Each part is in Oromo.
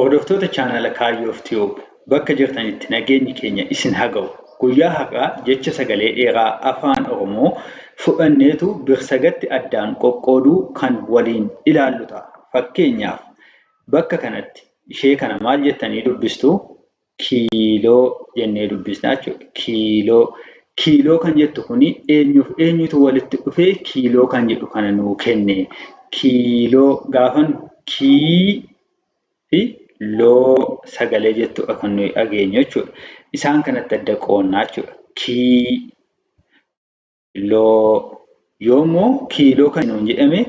Hordoftoota chaanala Kaayyoo fi Tiyoob bakka jirtanitti nageenyi keenya isin haa ga'u. Guyyaa har'aa jecha sagalee dheeraa afaan Oromoo fudhanneetu birsagatti addaan qoqqooduu kan waliin ilaallu ta'a. Fakkeenyaaf bakka kanatti ishee kana maal jettanii dubbistuu? Kiiloo jennee dubbisnaa jechuudha. Kiiloo kan jettu kuni eenyutu walitti dhufee kiiloo kan jedhu kana nuu kenne? Kiiloo gaafannu kii fi loo sagalee jettuudha kan nuyi dhageenyu jechuudha. Isaan kanatti adda qoonnaa jechuudha. Kiiloo yoommoo kiiloo kan nuun jedhame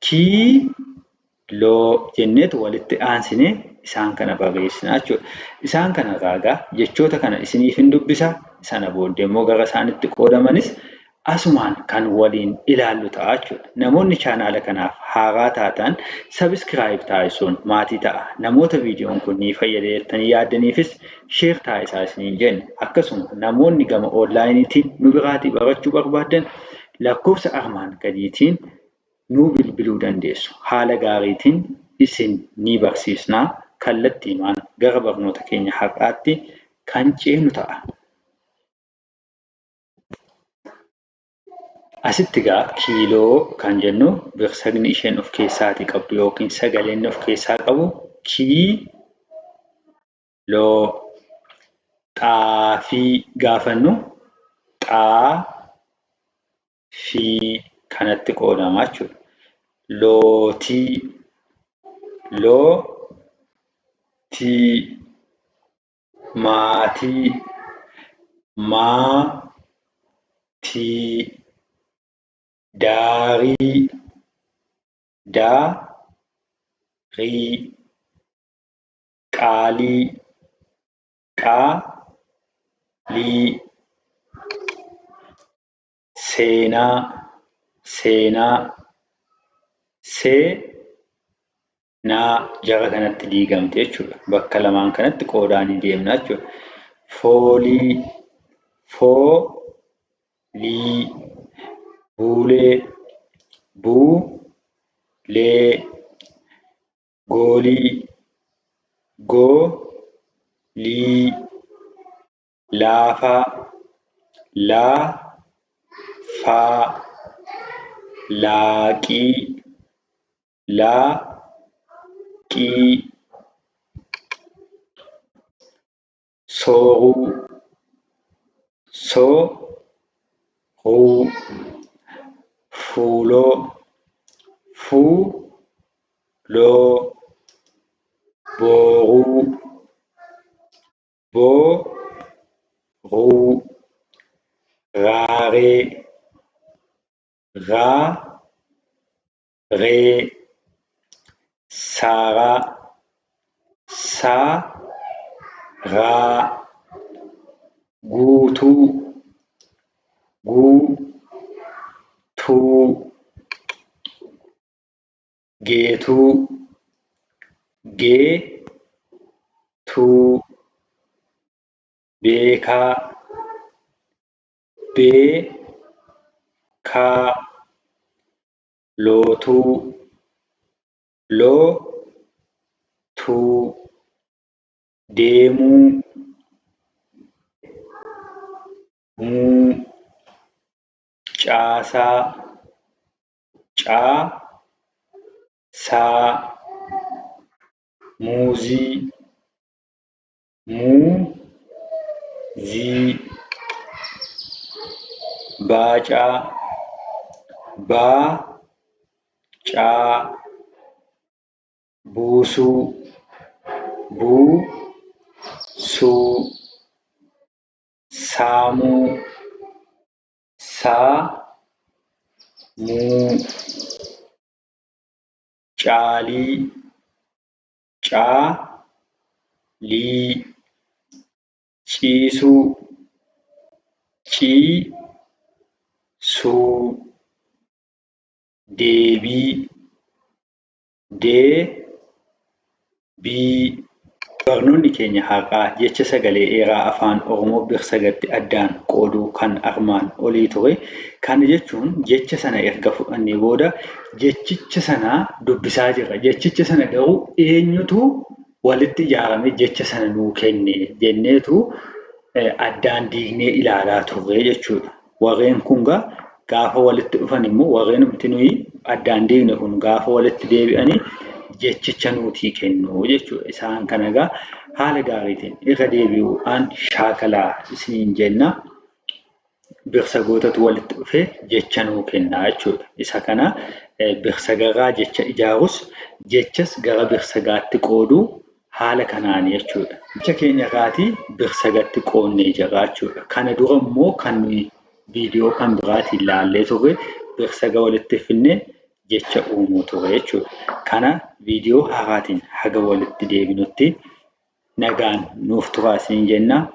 kiiloo jenneetu walitti aansinee isaan kana barreessinaa jechuudha. Isaan kana raagaa jechoota kana isiniif hin dubbisaa. Sana booddee immoo gara isaanitti qoodamanis asumaan kan waliin ilaallu ta'a jechuudha. Namoonni chaanaala kanaaf haaraa taatan sabiskiraayib taasisuun maatii ta'a. Namoota viidiyoon kun ni fayyada jettanii yaaddaniifis sheer taasisaa isiniin jenna. Akkasuma namoonni gama onlaayiniitiin nu biraatii barachuu barbaadan lakkoofsa armaan gadiitiin nu bilbiluu dandeessu. Haala gaariitiin isin ni barsiisnaa. Kallattiimaan gara barnoota keenya har'aatti kan ceenu ta'a. Asitti egaa kiiloo kan jennu birsagni isheen of keessaatii qabdu yookiin sagaleen of keessaa qabu kiiloo. Xaafii gaafannu xaafii kanatti qoodamaa jechuudha. Lootii maatii maatii. Daarii qaalii seenaa jara kanatti diigamte jechuudha. Bakka lamaan kanatti qoodaanii deemna jechuudha. Foolii buulee buulee goolii laafaa laaqii sooruu fuuloo booruu raaree saaraa guutuu geetuu beekaa lootuu deemuu caasaa muuzii baacaa buusuu saamuu caalii ciisuu deebii barnoonni keenya har'aa jecha sagalee dheeraa afaan Oromoo birsagatti addaan qooduu kan armaan olii ture. Kana jechuun jecha sana erga fudhannee booda jechicha sana dubbisaa jirra. Jechicha sana garuu eenyutu walitti ijaarame jecha sana nuu kenne jenneetu addaan diignee ilaalaa turre jechuudha. Warreen kun gaafa walitti dhufan immoo warreen nuti nuyi addaan diigne kun gaafa walitti deebi'anii jechicha nuutii kennu jechuudha. Isaan kana egaa haala gaariitiin irra deebi'uudhaan shaakalaa isiniin jenna. Birsagootatu walitti dhufee jecha nuu kennaa jechuudha. Isa kana birsagarraa jecha ijaarus jechas gara birsagaatti qooduu haala kanaan jechuudha. Jecha keenya irraatii birsagatti qoonnee jirra jechuudha. Kana dura immoo kan nuyi viidiyoo kan biraatiin ilaallee turre birsaga walitti finnee jecha uumuu ture jechuudha. Kana viidiyoo haaraatiin haga walitti deebinutti nagaan nuuf turaa isiniin jenna.